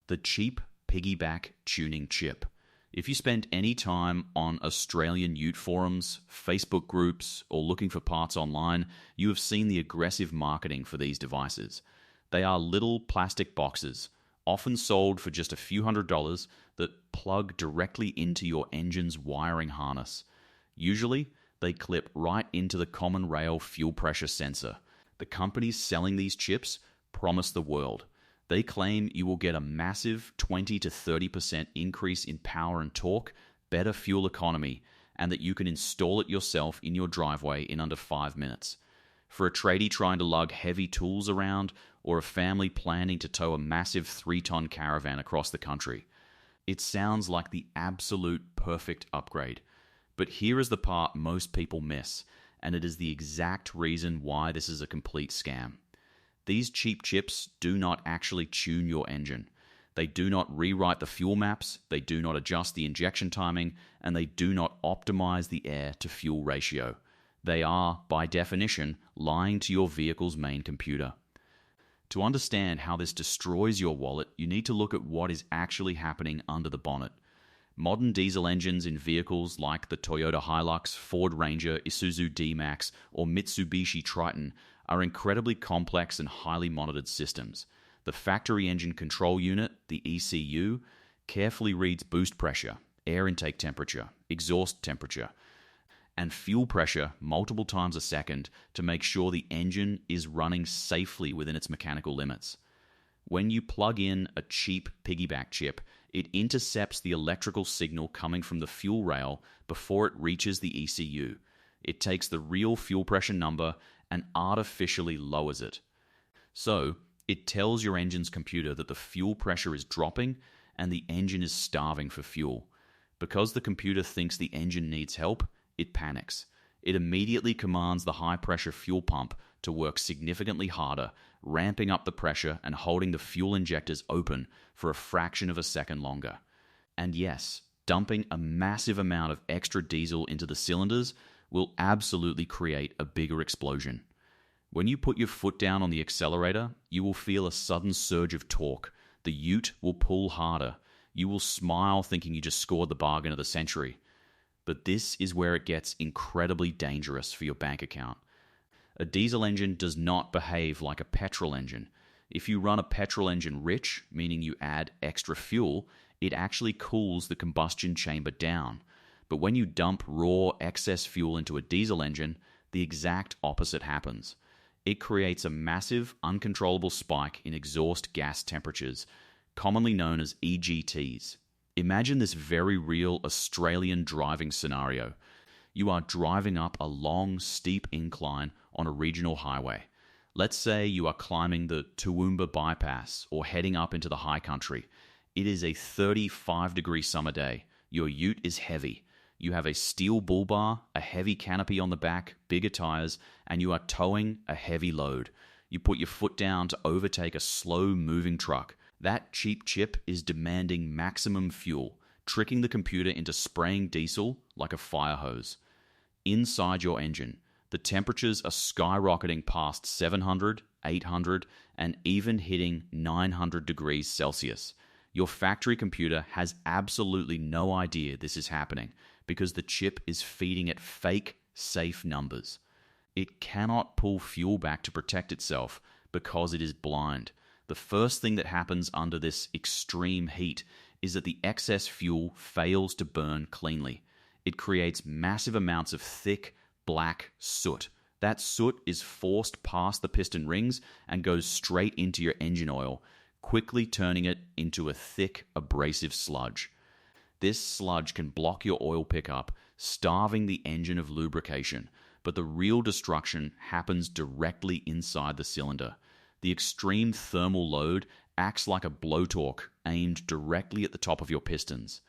The cheap Piggyback tuning chip. If you spend any time on Australian UTE forums, Facebook groups, or looking for parts online, you have seen the aggressive marketing for these devices. They are little plastic boxes, often sold for just a few $100s, that plug directly into your engine's wiring harness. Usually, they clip right into the common rail fuel pressure sensor. The companies selling these chips promise the world. They claim you will get a massive 20 to 30% increase in power and torque, better fuel economy, and that you can install it yourself in your driveway in under 5 minutes. For a tradie trying to lug heavy tools around, or a family planning to tow a massive 3-ton caravan across the country, it sounds like the absolute perfect upgrade. But here is the part most people miss, and it is the exact reason why this is a complete scam. These cheap chips do not actually tune your engine. They do not rewrite the fuel maps, they do not adjust the injection timing, and they do not optimize the air to fuel ratio. They are, by definition, lying to your vehicle's main computer. To understand how this destroys your wallet, you need to look at what is actually happening under the bonnet. Modern diesel engines in vehicles like the Toyota Hilux, Ford Ranger, Isuzu D-Max, or Mitsubishi Triton are incredibly complex and highly monitored systems. The factory engine control unit, the ECU, carefully reads boost pressure, air intake temperature, exhaust temperature, and fuel pressure multiple times a second to make sure the engine is running safely within its mechanical limits. When you plug in a cheap Piggyback chip, it intercepts the electrical signal coming from the fuel rail before it reaches the ECU. It takes the real fuel pressure number and artificially lowers it. So, it tells your engine's computer that the fuel pressure is dropping and the engine is starving for fuel. Because the computer thinks the engine needs help, it panics. It immediately commands the high-pressure fuel pump to work significantly harder, ramping up the pressure and holding the fuel injectors open for a fraction of a second longer. And yes, dumping a massive amount of extra diesel into the cylinders will absolutely create a bigger explosion. When you put your foot down on the accelerator, you will feel a sudden surge of torque. The UTE will pull harder. You will smile thinking you just scored the bargain of the century. But this is where it gets incredibly dangerous for your bank account. A diesel engine does not behave like a petrol engine. If you run a petrol engine rich, meaning you add extra fuel, it actually cools the combustion chamber down. But when you dump raw excess fuel into a diesel engine, the exact opposite happens. It creates a massive, uncontrollable spike in exhaust gas temperatures, commonly known as EGTs. Imagine this very real Australian driving scenario. You are driving up a long, steep incline on a regional highway. Let's say you are climbing the Toowoomba bypass or heading up into the high country. It is a 35-degree summer day. Your UTE is heavy. You have a steel bull bar, a heavy canopy on the back, bigger tires, and you are towing a heavy load. You put your foot down to overtake a slow-moving truck. That cheap chip is demanding maximum fuel, tricking the computer into spraying diesel like a fire hose. Inside your engine, the temperatures are skyrocketing past 700, 800, and even hitting 900 degrees Celsius. Your factory computer has absolutely no idea this is happening because the chip is feeding it fake, safe numbers. It cannot pull fuel back to protect itself because it is blind. The first thing that happens under this extreme heat is that the excess fuel fails to burn cleanly. It creates massive amounts of thick, black soot. That soot is forced past the piston rings and goes straight into your engine oil, quickly turning it into a thick, abrasive sludge. This sludge can block your oil pickup, starving the engine of lubrication, but the real destruction happens directly inside the cylinder. The extreme thermal load acts like a blowtorch aimed directly at the top of your pistons.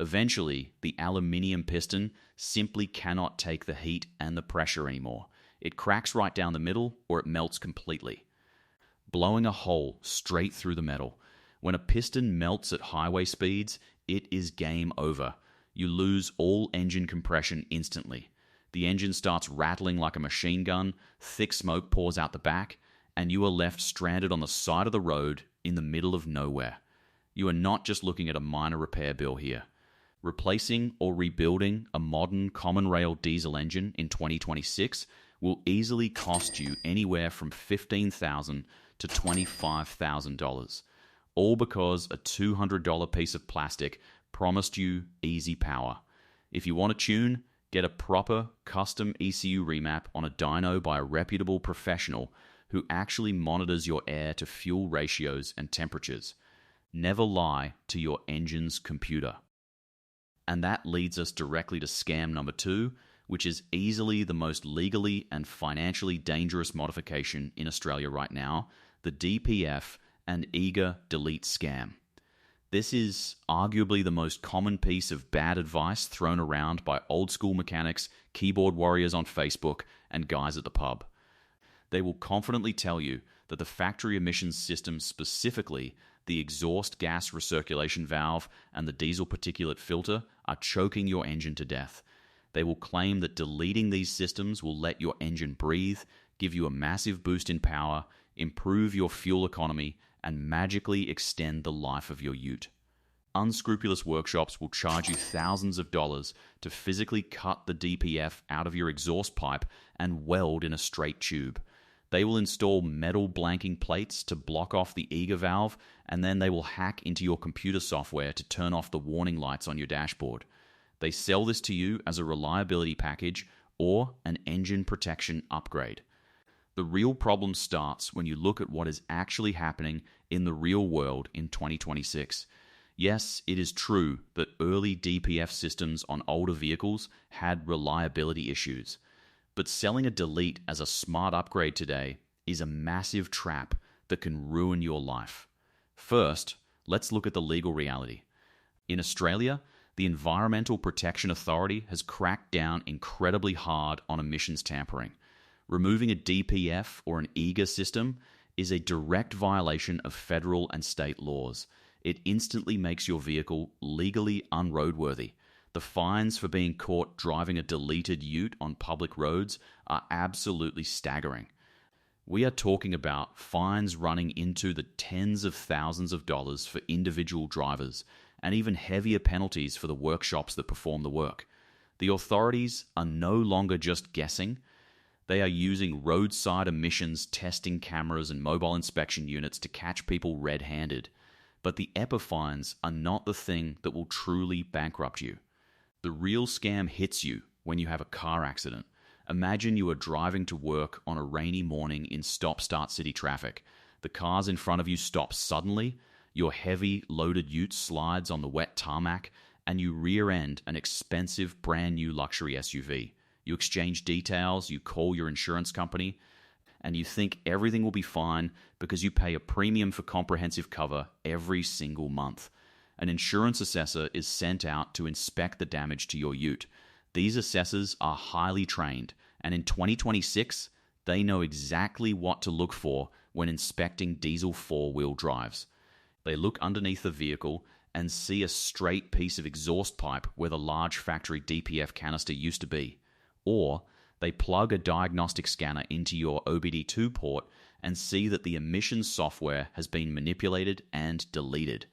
Eventually, the aluminium piston simply cannot take the heat and the pressure anymore. It cracks right down the middle or it melts completely, blowing a hole straight through the metal. When a piston melts at highway speeds, it is game over. You lose all engine compression instantly. The engine starts rattling like a machine gun, thick smoke pours out the back, and you are left stranded on the side of the road in the middle of nowhere. You are not just looking at a minor repair bill here. Replacing or rebuilding a modern common rail diesel engine in 2026 will easily cost you anywhere from $15,000 to $25,000, all because a $200 piece of plastic promised you easy power. If you want to tune, get a proper custom ECU remap on a dyno by a reputable professional who actually monitors your air to fuel ratios and temperatures. Never lie to your engine's computer. And that leads us directly to scam number 2, which is easily the most legally and financially dangerous modification in Australia right now, the DPF and eager delete scam. This is arguably the most common piece of bad advice thrown around by old school mechanics, keyboard warriors on Facebook, and guys at the pub. They will confidently tell you that the factory emissions system, specifically the exhaust gas recirculation valve and the diesel particulate filter, are choking your engine to death. They will claim that deleting these systems will let your engine breathe, give you a massive boost in power, improve your fuel economy, and magically extend the life of your ute. Unscrupulous workshops will charge you thousands of dollars to physically cut the DPF out of your exhaust pipe and weld in a straight tube. They will install metal blanking plates to block off the eager valve, and then they will hack into your computer software to turn off the warning lights on your dashboard. They sell this to you as a reliability package or an engine protection upgrade. The real problem starts when you look at what is actually happening in the real world in 2026. Yes, it is true that early DPF systems on older vehicles had reliability issues. But selling a delete as a smart upgrade today is a massive trap that can ruin your life. First, let's look at the legal reality. In Australia, the Environmental Protection Authority has cracked down incredibly hard on emissions tampering. Removing a DPF or an eager system is a direct violation of federal and state laws. It instantly makes your vehicle legally unroadworthy. The fines for being caught driving a deleted ute on public roads are absolutely staggering. We are talking about fines running into the tens of thousands of dollars for individual drivers, and even heavier penalties for the workshops that perform the work. The authorities are no longer just guessing. They are using roadside emissions testing cameras and mobile inspection units to catch people red-handed. But the EPA fines are not the thing that will truly bankrupt you. The real scam hits you when you have a car accident. Imagine you are driving to work on a rainy morning in stop-start city traffic. The cars in front of you stop suddenly, your heavy, loaded ute slides on the wet tarmac, and you rear-end an expensive, brand-new luxury SUV. You exchange details, you call your insurance company, and you think everything will be fine because you pay a premium for comprehensive cover every single month. An insurance assessor is sent out to inspect the damage to your ute. These assessors are highly trained, and in 2026, they know exactly what to look for when inspecting diesel four-wheel drives. They look underneath the vehicle and see a straight piece of exhaust pipe where the large factory DPF canister used to be. Or they plug a diagnostic scanner into your OBD2 port and see that the emissions software has been manipulated and deleted.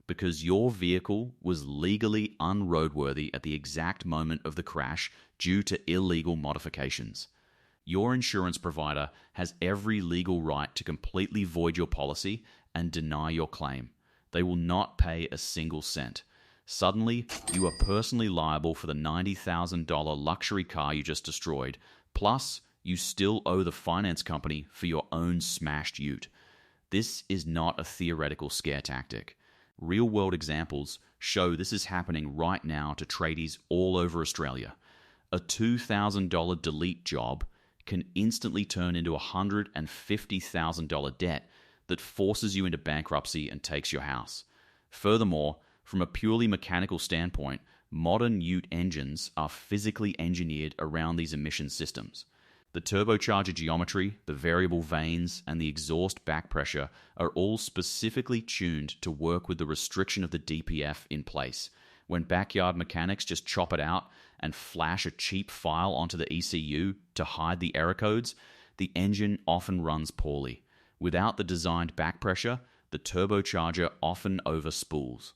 Because your vehicle was legally unroadworthy at the exact moment of the crash due to illegal modifications. Your insurance provider has every legal right to completely void your policy and deny your claim. They will not pay a single cent. Suddenly, you are personally liable for the $90,000 luxury car you just destroyed, plus you still owe the finance company for your own smashed ute. This is not a theoretical scare tactic. Real-world examples show this is happening right now to tradies all over Australia. A $2,000 delete job can instantly turn into a $150,000 debt that forces you into bankruptcy and takes your house. Furthermore, from a purely mechanical standpoint, modern ute engines are physically engineered around these emission systems. The turbocharger geometry, the variable vanes, and the exhaust back pressure are all specifically tuned to work with the restriction of the DPF in place. When backyard mechanics just chop it out and flash a cheap file onto the ECU to hide the error codes, the engine often runs poorly. Without the designed back pressure, the turbocharger often overspools.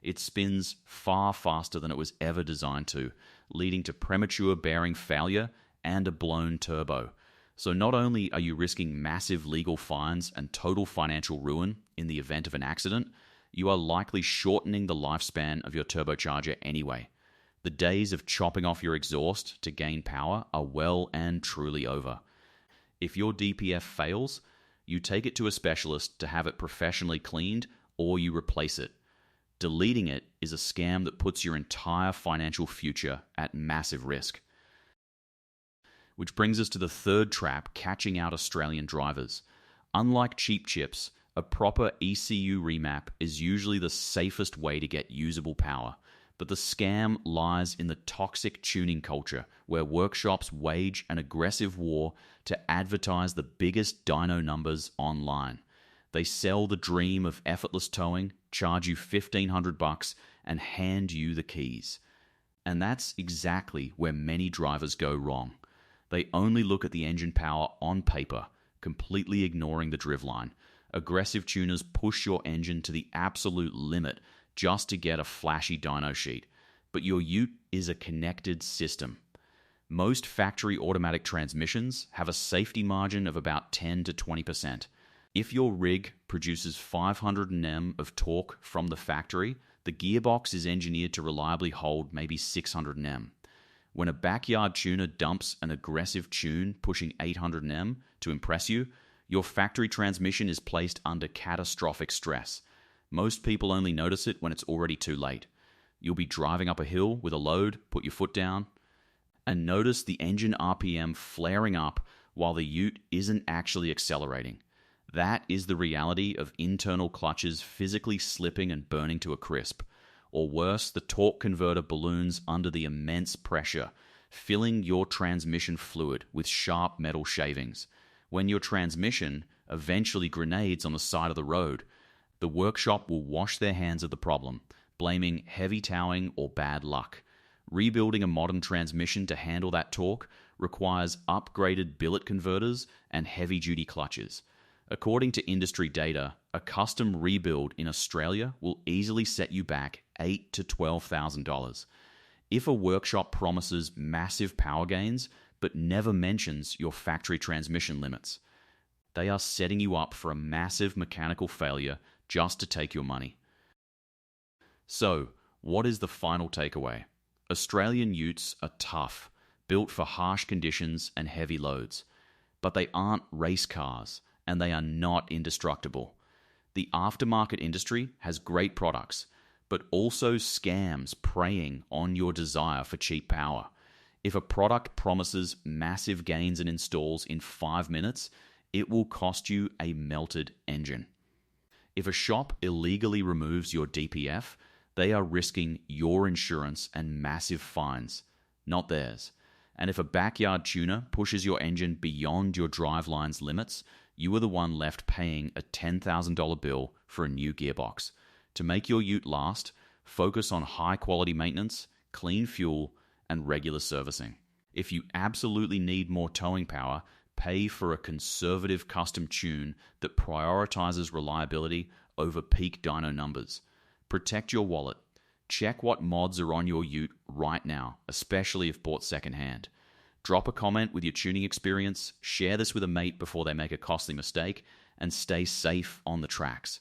It spins far faster than it was ever designed to, leading to premature bearing failure and a blown turbo. So not only are you risking massive legal fines and total financial ruin in the event of an accident, you are likely shortening the lifespan of your turbocharger anyway. The days of chopping off your exhaust to gain power are well and truly over. If your DPF fails, you take it to a specialist to have it professionally cleaned, or you replace it. Deleting it is a scam that puts your entire financial future at massive risk. Which brings us to the third trap catching out Australian drivers. Unlike cheap chips, a proper ECU remap is usually the safest way to get usable power. But the scam lies in the toxic tuning culture, where workshops wage an aggressive war to advertise the biggest dyno numbers online. They sell the dream of effortless towing, charge you $1,500, and hand you the keys. And that's exactly where many drivers go wrong. They only look at the engine power on paper, completely ignoring the driveline. Aggressive tuners push your engine to the absolute limit just to get a flashy dyno sheet. But your ute is a connected system. Most factory automatic transmissions have a safety margin of about 10 to 20%. If your rig produces 500 Nm of torque from the factory, the gearbox is engineered to reliably hold maybe 600 Nm. When a backyard tuner dumps an aggressive tune pushing 800 Nm to impress you, your factory transmission is placed under catastrophic stress. Most people only notice it when it's already too late. You'll be driving up a hill with a load, put your foot down, and notice the engine RPM flaring up while the ute isn't actually accelerating. That is the reality of internal clutches physically slipping and burning to a crisp. Or worse, the torque converter balloons under the immense pressure, filling your transmission fluid with sharp metal shavings. When your transmission eventually grenades on the side of the road, the workshop will wash their hands of the problem, blaming heavy towing or bad luck. Rebuilding a modern transmission to handle that torque requires upgraded billet converters and heavy-duty clutches. According to industry data, a custom rebuild in Australia will easily set you back $8,000 to $12,000. If a workshop promises massive power gains but never mentions your factory transmission limits, they are setting you up for a massive mechanical failure just to take your money. So, what is the final takeaway? Australian utes are tough, built for harsh conditions and heavy loads. But they aren't race cars, and they are not indestructible. The aftermarket industry has great products, but also scams preying on your desire for cheap power. If a product promises massive gains and installs in 5 minutes, it will cost you a melted engine. If a shop illegally removes your DPF, they are risking your insurance and massive fines, not theirs. And if a backyard tuner pushes your engine beyond your driveline's limits, you are the one left paying a $10,000 bill for a new gearbox. To make your ute last, focus on high-quality maintenance, clean fuel, and regular servicing. If you absolutely need more towing power, pay for a conservative custom tune that prioritizes reliability over peak dyno numbers. Protect your wallet. Check what mods are on your ute right now, especially if bought secondhand. Drop a comment with your tuning experience, share this with a mate before they make a costly mistake, and stay safe on the tracks.